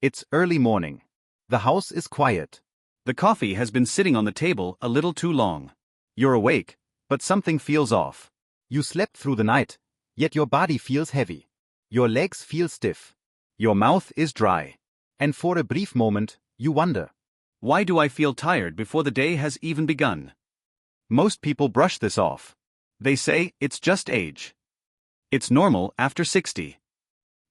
It's early morning. The house is quiet. The coffee has been sitting on the table a little too long. You're awake, but something feels off. You slept through the night, yet your body feels heavy. Your legs feel stiff. Your mouth is dry. And for a brief moment, you wonder, why do I feel tired before the day has even begun? Most people brush this off. They say it's just age. It's normal after 60.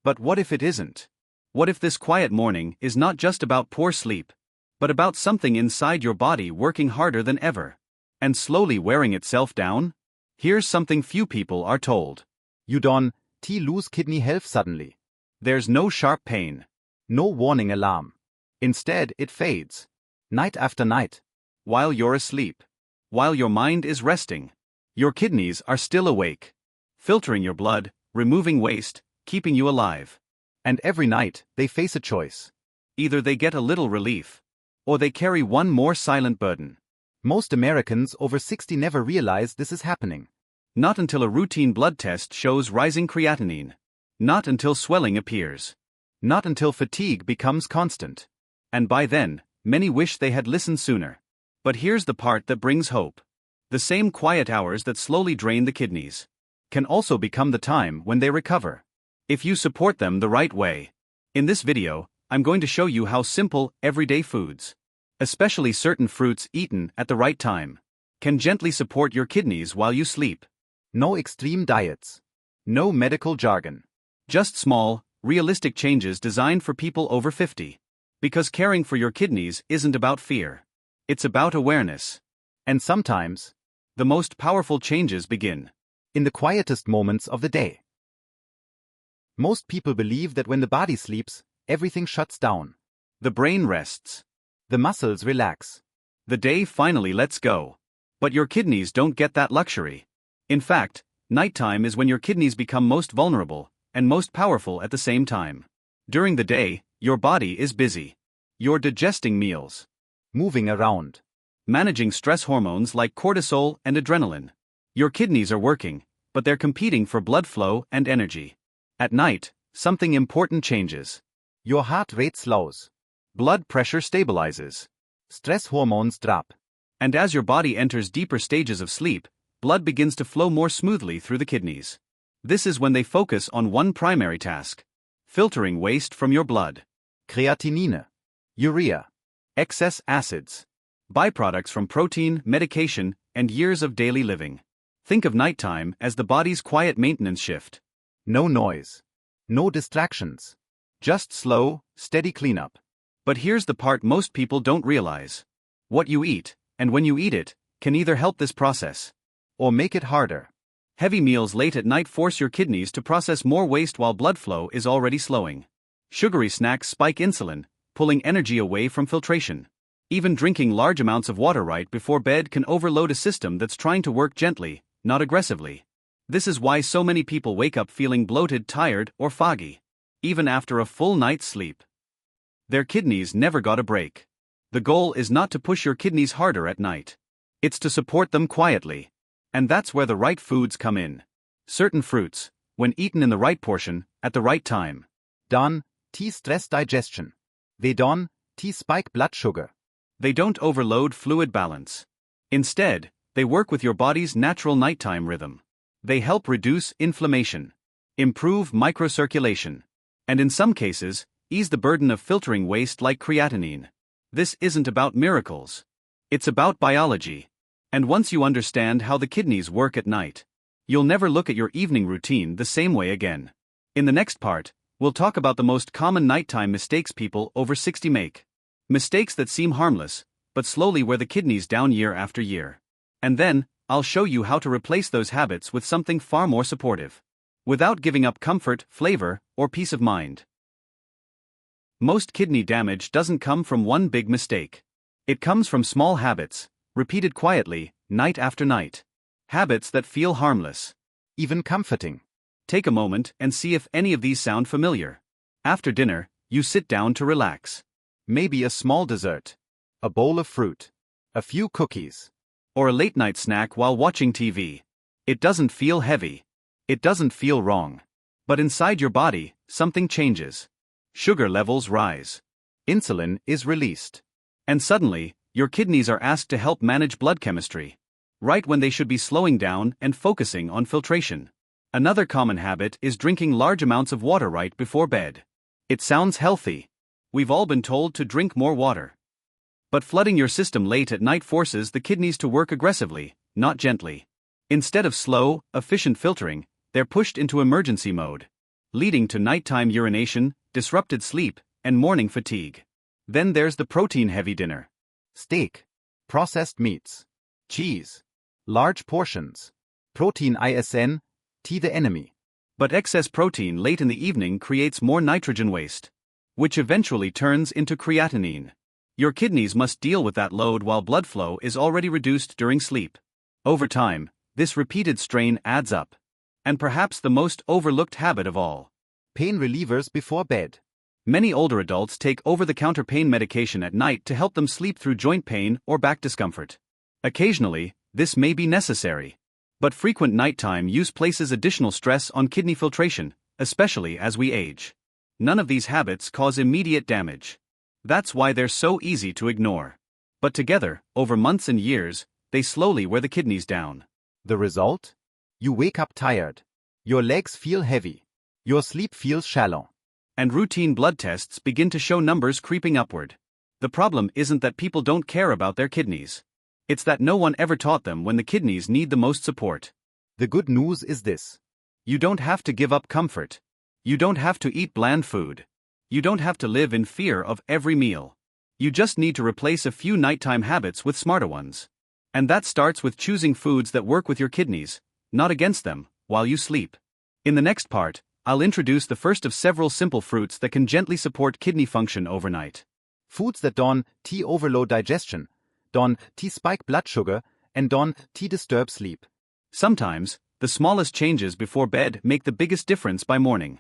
But what if it isn't? What if this quiet morning is not just about poor sleep, but about something inside your body working harder than ever, and slowly wearing itself down? Here's something few people are told. You don't lose kidney health suddenly. There's no sharp pain. No warning alarm. Instead, it fades. Night after night. While you're asleep. While your mind is resting. Your kidneys are still awake. Filtering your blood, removing waste, keeping you alive. And every night, they face a choice. Either they get a little relief, or they carry one more silent burden. Most Americans over 60 never realize this is happening. Not until a routine blood test shows rising creatinine. Not until swelling appears. Not until fatigue becomes constant. And by then, many wish they had listened sooner. But here's the part that brings hope. The same quiet hours that slowly drain the kidneys can also become the time when they recover, if you support them the right way. In this video, I'm going to show you how simple, everyday foods, especially certain fruits eaten at the right time, can gently support your kidneys while you sleep. No extreme diets. No medical jargon. Just small, realistic changes designed for people over 50. Because caring for your kidneys isn't about fear. It's about awareness. And sometimes, the most powerful changes begin in the quietest moments of the day. Most people believe that when the body sleeps, everything shuts down. The brain rests. The muscles relax. The day finally lets go. But your kidneys don't get that luxury. In fact, nighttime is when your kidneys become most vulnerable and most powerful at the same time. During the day, your body is busy. You're digesting meals, moving around, managing stress hormones like cortisol and adrenaline. Your kidneys are working, but they're competing for blood flow and energy. At night, something important changes. Your heart rate slows. Blood pressure stabilizes. Stress hormones drop. And as your body enters deeper stages of sleep, blood begins to flow more smoothly through the kidneys. This is when they focus on one primary task: filtering waste from your blood. Creatinine, urea, excess acids, byproducts from protein, medication, and years of daily living. Think of nighttime as the body's quiet maintenance shift. No noise. No distractions. Just slow, steady cleanup. But here's the part most people don't realize. What you eat, and when you eat it, can either help this process or make it harder. Heavy meals late at night force your kidneys to process more waste while blood flow is already slowing. Sugary snacks spike insulin, pulling energy away from filtration. Even drinking large amounts of water right before bed can overload a system that's trying to work gently, not aggressively. This is why so many people wake up feeling bloated, tired, or foggy, even after a full night's sleep. Their kidneys never got a break. The goal is not to push your kidneys harder at night. It's to support them quietly. And that's where the right foods come in. Certain fruits, when eaten in the right portion, at the right time, don't stress digestion. They don't spike blood sugar. They don't overload fluid balance. Instead, they work with your body's natural nighttime rhythm. They help reduce inflammation, improve microcirculation, and in some cases, ease the burden of filtering waste like creatinine. This isn't about miracles. It's about biology. And once you understand how the kidneys work at night, you'll never look at your evening routine the same way again. In the next part, we'll talk about the most common nighttime mistakes people over 60 make. Mistakes that seem harmless, but slowly wear the kidneys down year after year. And then, I'll show you how to replace those habits with something far more supportive, without giving up comfort, flavor, or peace of mind. Most kidney damage doesn't come from one big mistake. It comes from small habits, repeated quietly, night after night. Habits that feel harmless, even comforting. Take a moment and see if any of these sound familiar. After dinner, you sit down to relax. Maybe a small dessert, a bowl of fruit, a few cookies, or a late-night snack while watching TV. It doesn't feel heavy. It doesn't feel wrong. But inside your body, something changes. Sugar levels rise. Insulin is released. And suddenly, your kidneys are asked to help manage blood chemistry, right when they should be slowing down and focusing on filtration. Another common habit is drinking large amounts of water right before bed. It sounds healthy. We've all been told to drink more water. But flooding your system late at night forces the kidneys to work aggressively, not gently. Instead of slow, efficient filtering, they're pushed into emergency mode, leading to nighttime urination, disrupted sleep, and morning fatigue. Then there's the protein-heavy dinner. Steak, processed meats, cheese, large portions, protein isn, the enemy. But excess protein late in the evening creates more nitrogen waste, which eventually turns into creatinine. Your kidneys must deal with that load while blood flow is already reduced during sleep. Over time, this repeated strain adds up. And perhaps the most overlooked habit of all: pain relievers before bed. Many older adults take over-the-counter pain medication at night to help them sleep through joint pain or back discomfort. Occasionally, this may be necessary. But frequent nighttime use places additional stress on kidney filtration, especially as we age. None of these habits cause immediate damage. That's why they're so easy to ignore. But together, over months and years, they slowly wear the kidneys down. The result? You wake up tired. Your legs feel heavy. Your sleep feels shallow. And routine blood tests begin to show numbers creeping upward. The problem isn't that people don't care about their kidneys. It's that no one ever taught them when the kidneys need the most support. The good news is this: you don't have to give up comfort. You don't have to eat bland food. You don't have to live in fear of every meal. You just need to replace a few nighttime habits with smarter ones. And that starts with choosing foods that work with your kidneys, not against them, while you sleep. In the next part, I'll introduce the first of several simple fruits that can gently support kidney function overnight. Foods that don't overload digestion, don't spike blood sugar, and don't disturb sleep. Sometimes, the smallest changes before bed make the biggest difference by morning.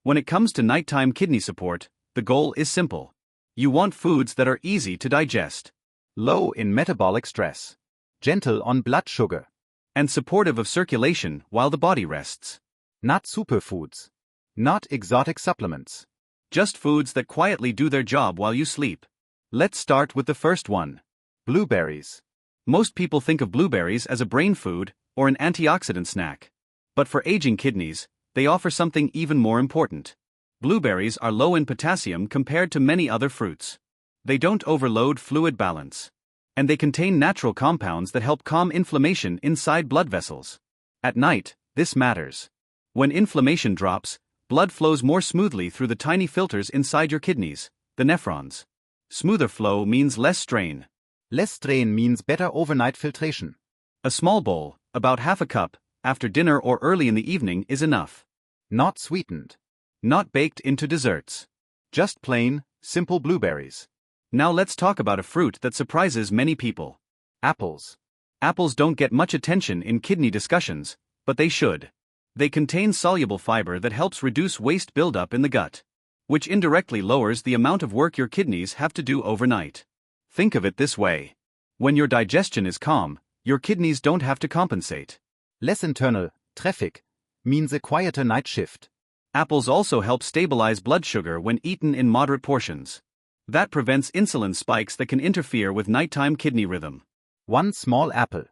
When it comes to nighttime kidney support, the goal is simple. You want foods that are easy to digest, low in metabolic stress, gentle on blood sugar, and supportive of circulation while the body rests. Not superfoods, not exotic supplements. Just foods that quietly do their job while you sleep. Let's start with the first one. Blueberries. Most people think of blueberries as a brain food or an antioxidant snack. But for aging kidneys, they offer something even more important. Blueberries are low in potassium compared to many other fruits. They don't overload fluid balance. And they contain natural compounds that help calm inflammation inside blood vessels. At night, this matters. When inflammation drops, blood flows more smoothly through the tiny filters inside your kidneys, the nephrons. Smoother flow means less strain. Less strain means better overnight filtration. A small bowl, about half a cup, after dinner or early in the evening is enough. Not sweetened. Not baked into desserts. Just plain, simple blueberries. Now let's talk about a fruit that surprises many people. Apples. Apples don't get much attention in kidney discussions, but they should. They contain soluble fiber that helps reduce waste buildup in the gut, which indirectly lowers the amount of work your kidneys have to do overnight. Think of it this way. When your digestion is calm, your kidneys don't have to compensate. Less internal traffic means a quieter night shift. Apples also help stabilize blood sugar when eaten in moderate portions. That prevents insulin spikes that can interfere with nighttime kidney rhythm. One small apple.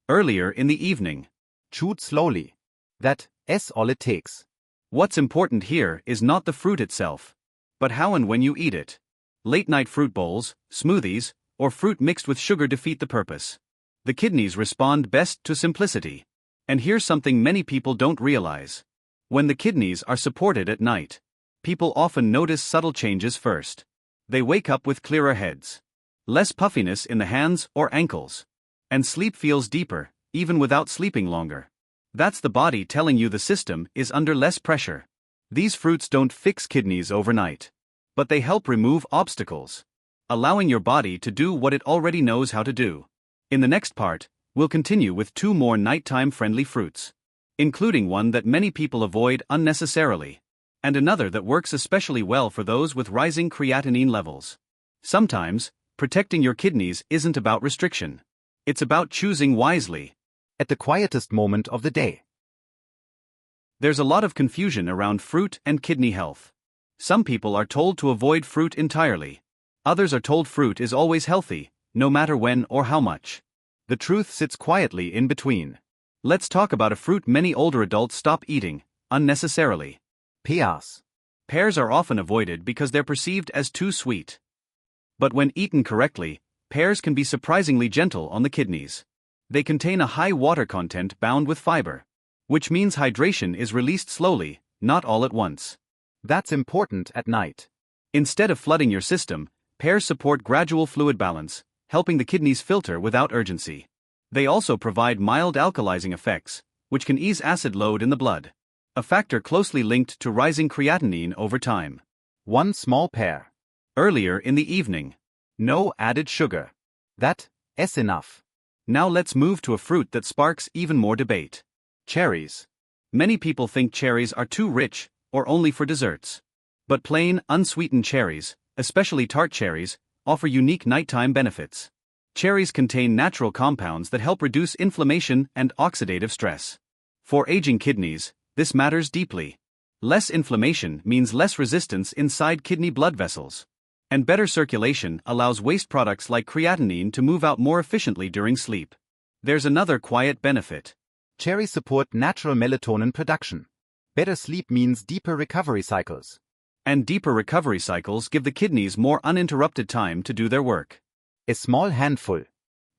Earlier in the evening. Chewed slowly. That's all it takes. What's important here is not the fruit itself, but how and when you eat it. Late-night fruit bowls, smoothies, or fruit mixed with sugar defeat the purpose. The kidneys respond best to simplicity. And here's something many people don't realize. When the kidneys are supported at night, people often notice subtle changes first. They wake up with clearer heads, less puffiness in the hands or ankles, and sleep feels deeper, even without sleeping longer. That's the body telling you the system is under less pressure. These fruits don't fix kidneys overnight, but they help remove obstacles, allowing your body to do what it already knows how to do. In the next part, we'll continue with 2 more nighttime friendly fruits, including one that many people avoid unnecessarily, and another that works especially well for those with rising creatinine levels. Sometimes, protecting your kidneys isn't about restriction. It's about choosing wisely. At the quietest moment of the day. There's a lot of confusion around fruit and kidney health. Some people are told to avoid fruit entirely. Others are told fruit is always healthy, no matter when or how much. The truth sits quietly in between. Let's talk about a fruit many older adults stop eating, unnecessarily. Pears. Pears are often avoided because they're perceived as too sweet. But when eaten correctly, pears can be surprisingly gentle on the kidneys. They contain a high water content bound with fiber, which means hydration is released slowly, not all at once. That's important at night. Instead of flooding your system, pears support gradual fluid balance, helping the kidneys filter without urgency. They also provide mild alkalizing effects, which can ease acid load in the blood, a factor closely linked to rising creatinine over time. One small pear. Earlier in the evening. No added sugar. That's enough. Now let's move to a fruit that sparks even more debate. Cherries. Many people think cherries are too rich, or only for desserts. But plain, unsweetened cherries, especially tart cherries, offer unique nighttime benefits. Cherries contain natural compounds that help reduce inflammation and oxidative stress. For aging kidneys, this matters deeply. Less inflammation means less resistance inside kidney blood vessels. And better circulation allows waste products like creatinine to move out more efficiently during sleep. There's another quiet benefit. Cherries support natural melatonin production. Better sleep means deeper recovery cycles. And deeper recovery cycles give the kidneys more uninterrupted time to do their work. A small handful.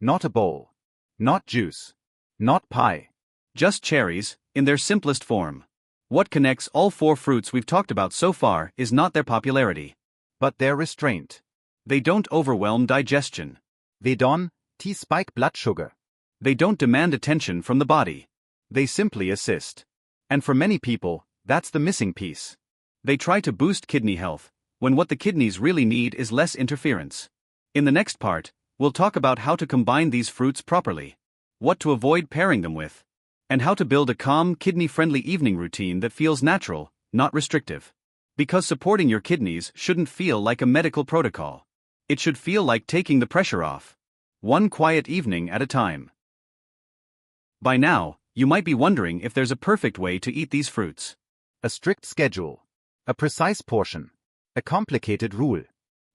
Not a bowl. Not juice. Not pie. Just cherries, in their simplest form. What connects all four fruits we've talked about so far is not their popularity, but their restraint. They don't overwhelm digestion. They don't spike blood sugar. They don't demand attention from the body. They simply assist. And for many people, that's the missing piece. They try to boost kidney health, when what the kidneys really need is less interference. In the next part, we'll talk about how to combine these fruits properly, what to avoid pairing them with, and how to build a calm, kidney-friendly evening routine that feels natural, not restrictive. Because supporting your kidneys shouldn't feel like a medical protocol. It should feel like taking the pressure off. One quiet evening at a time. By now, you might be wondering if there's a perfect way to eat these fruits. A strict schedule. A precise portion. A complicated rule.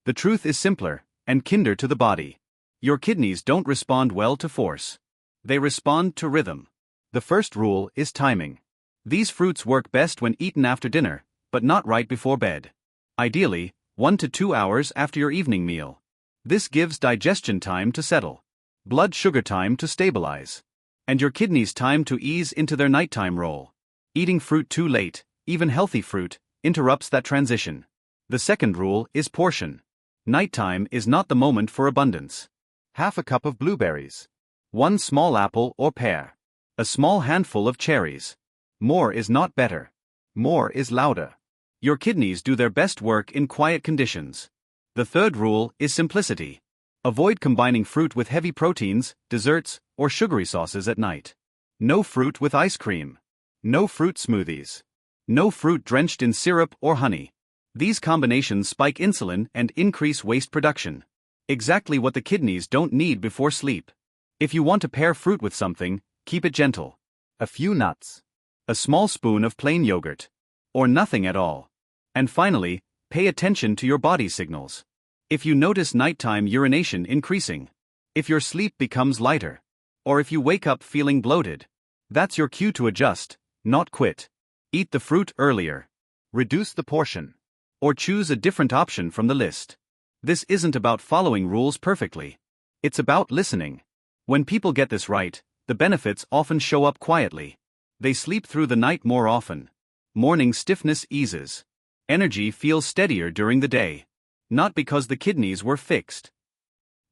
The truth is simpler, and kinder to the body. Your kidneys don't respond well to force. They respond to rhythm. The first rule is timing. These fruits work best when eaten after dinner, but not right before bed. Ideally, 1 to 2 hours after your evening meal. This gives digestion time to settle, blood sugar time to stabilize, and your kidneys time to ease into their nighttime role. Eating fruit too late, even healthy fruit, interrupts that transition. The second rule is portion. Nighttime is not the moment for abundance. Half a cup of blueberries. 1 small apple or pear. A small handful of cherries. More is not better. More is louder. Your kidneys do their best work in quiet conditions. The third rule is simplicity. Avoid combining fruit with heavy proteins, desserts, or sugary sauces at night. No fruit with ice cream. No fruit smoothies. No fruit drenched in syrup or honey. These combinations spike insulin and increase waste production. Exactly what the kidneys don't need before sleep. If you want to pair fruit with something, keep it gentle. A few nuts. A small spoon of plain yogurt. Or nothing at all. And finally, pay attention to your body's signals. If you notice nighttime urination increasing, if your sleep becomes lighter, or if you wake up feeling bloated, that's your cue to adjust, not quit. Eat the fruit earlier. Reduce the portion. Or choose a different option from the list. This isn't about following rules perfectly. It's about listening. When people get this right, the benefits often show up quietly. They sleep through the night more often. Morning stiffness eases. Energy feels steadier during the day. Not because the kidneys were fixed,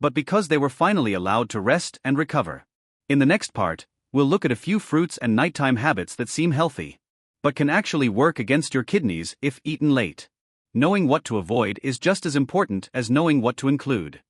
but because they were finally allowed to rest and recover. In the next part, we'll look at a few fruits and nighttime habits that seem healthy, but can actually work against your kidneys if eaten late. Knowing what to avoid is just as important as knowing what to include.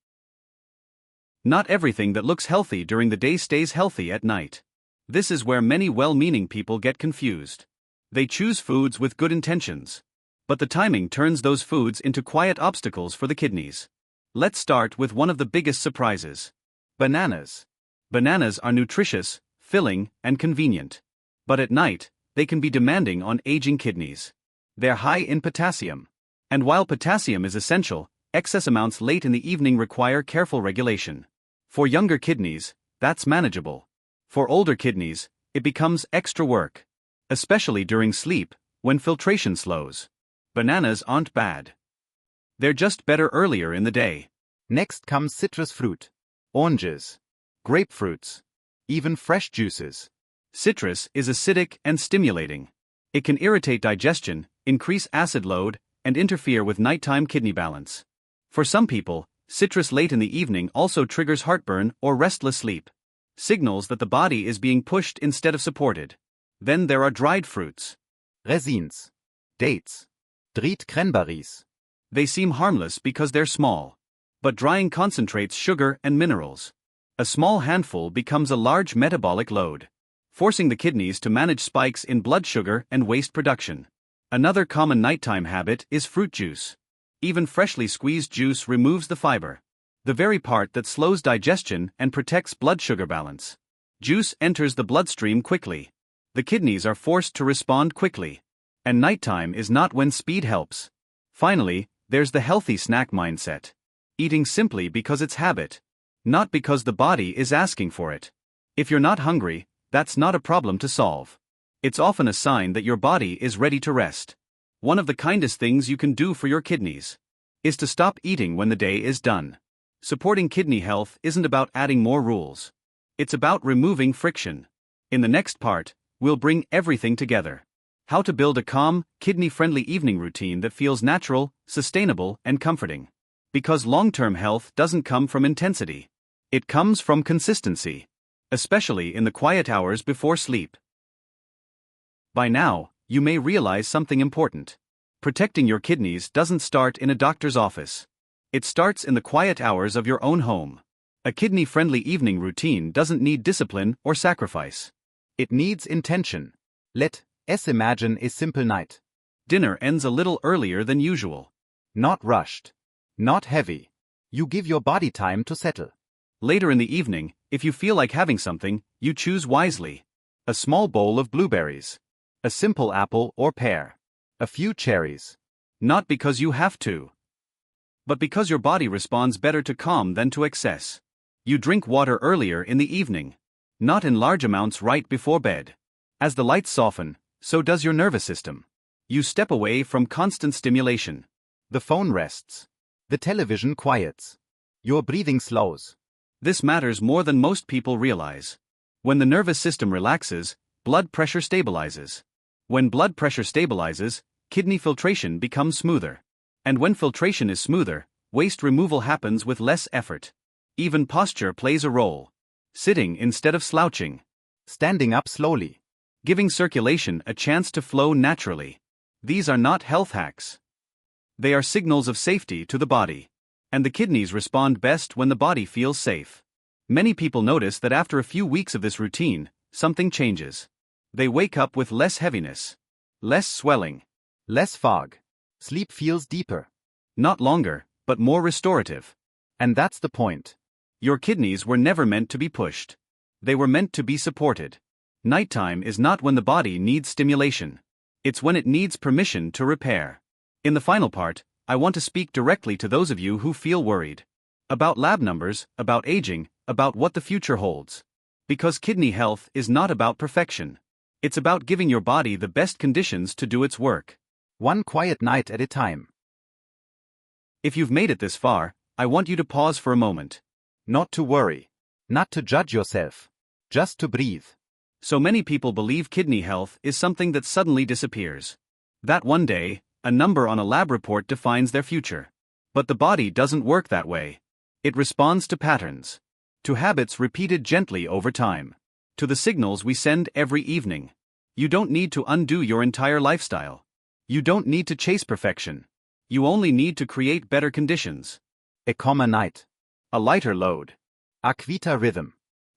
Not everything that looks healthy during the day stays healthy at night. This is where many well-meaning people get confused. They choose foods with good intentions, but the timing turns those foods into quiet obstacles for the kidneys. Let's start with one of the biggest surprises. Bananas. Bananas are nutritious, filling, and convenient. But at night, they can be demanding on aging kidneys. They're high in potassium. And while potassium is essential, excess amounts late in the evening require careful regulation. For younger kidneys, that's manageable. For older kidneys, it becomes extra work. Especially during sleep, when filtration slows. Bananas aren't bad. They're just better earlier in the day. Next comes citrus fruit. Oranges. Grapefruits. Even fresh juices. Citrus is acidic and stimulating. It can irritate digestion, increase acid load, and interfere with nighttime kidney balance. For some people, citrus late in the evening also triggers heartburn or restless sleep. Signals that the body is being pushed instead of supported. Then there are dried fruits. Resins. Dates. Dried cranberries. They seem harmless because they're small. But drying concentrates sugar and minerals. A small handful becomes a large metabolic load, forcing the kidneys to manage spikes in blood sugar and waste production. Another common nighttime habit is fruit juice. Even freshly squeezed juice removes the fiber, the very part that slows digestion and protects blood sugar balance. Juice enters the bloodstream quickly. The kidneys are forced to respond quickly. And nighttime is not when speed helps. Finally, there's the healthy snack mindset. Eating simply because it's habit, not because the body is asking for it. If you're not hungry, that's not a problem to solve. It's often a sign that your body is ready to rest. One of the kindest things you can do for your kidneys is to stop eating when the day is done. Supporting kidney health isn't about adding more rules. It's about removing friction. In the next part, we'll bring everything together. How to build a calm, kidney-friendly evening routine that feels natural, sustainable, and comforting. Because long-term health doesn't come from intensity. It comes from consistency. Especially in the quiet hours before sleep. By now, you may realize something important. Protecting your kidneys doesn't start in a doctor's office. It starts in the quiet hours of your own home. A kidney-friendly evening routine doesn't need discipline or sacrifice. It needs intention. Let's imagine a simple night. Dinner ends a little earlier than usual. Not rushed. Not heavy. You give your body time to settle. Later in the evening, if you feel like having something, you choose wisely. A small bowl of blueberries. A simple apple or pear. A few cherries. Not because you have to, but because your body responds better to calm than to excess. You drink water earlier in the evening. Not in large amounts right before bed. As the lights soften, so does your nervous system. You step away from constant stimulation. The phone rests. The television quiets. Your breathing slows. This matters more than most people realize. When the nervous system relaxes, blood pressure stabilizes. When blood pressure stabilizes, kidney filtration becomes smoother. And when filtration is smoother, waste removal happens with less effort. Even posture plays a role. Sitting instead of slouching. Standing up slowly. Giving circulation a chance to flow naturally. These are not health hacks. They are signals of safety to the body. And the kidneys respond best when the body feels safe. Many people notice that after a few weeks of this routine, something changes. They wake up with less heaviness. Less swelling. Less fog. Sleep feels deeper. Not longer, but more restorative. And that's the point. Your kidneys were never meant to be pushed. They were meant to be supported. Nighttime is not when the body needs stimulation. It's when it needs permission to repair. In the final part, I want to speak directly to those of you who feel worried. About lab numbers, about aging, about what the future holds. Because kidney health is not about perfection. It's about giving your body the best conditions to do its work. One quiet night at a time. If you've made it this far, I want you to pause for a moment. Not to worry. Not to judge yourself. Just to breathe. So many people believe kidney health is something that suddenly disappears. That one day, a number on a lab report defines their future. But the body doesn't work that way. It responds to patterns. To habits repeated gently over time. To the signals we send every evening. You don't need to undo your entire lifestyle. You don't need to chase perfection. You only need to create better conditions. A calmer night. A lighter load. A quieter rhythm.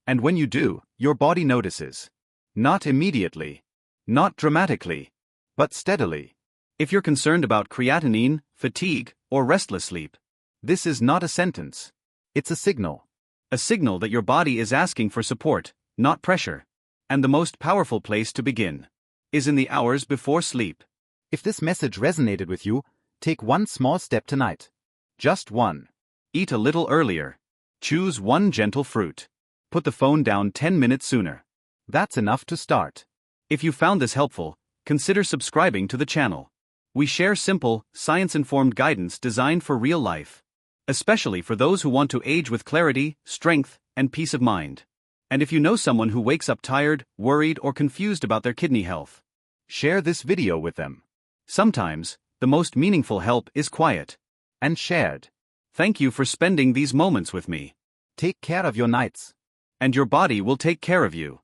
And when you do, your body notices. Not immediately. Not dramatically. But steadily. If you're concerned about creatinine, fatigue, or restless sleep, this is not a sentence. It's a signal. A signal that your body is asking for support, not pressure. And the most powerful place to begin is in the hours before sleep. If this message resonated with you, Take one small step tonight. Just one. Eat a little earlier. Choose one gentle fruit. Put the phone down 10 minutes sooner. That's enough to start. If you found this helpful, consider subscribing to the channel. We share simple, science-informed guidance designed for real life, especially for those who want to age with clarity, strength, and peace of mind. And if you know someone who wakes up tired, worried, or confused about their kidney health, share this video with them. Sometimes, the most meaningful help is quiet and shared. Thank you for spending these moments with me. Take care of your nights. And your body will take care of you.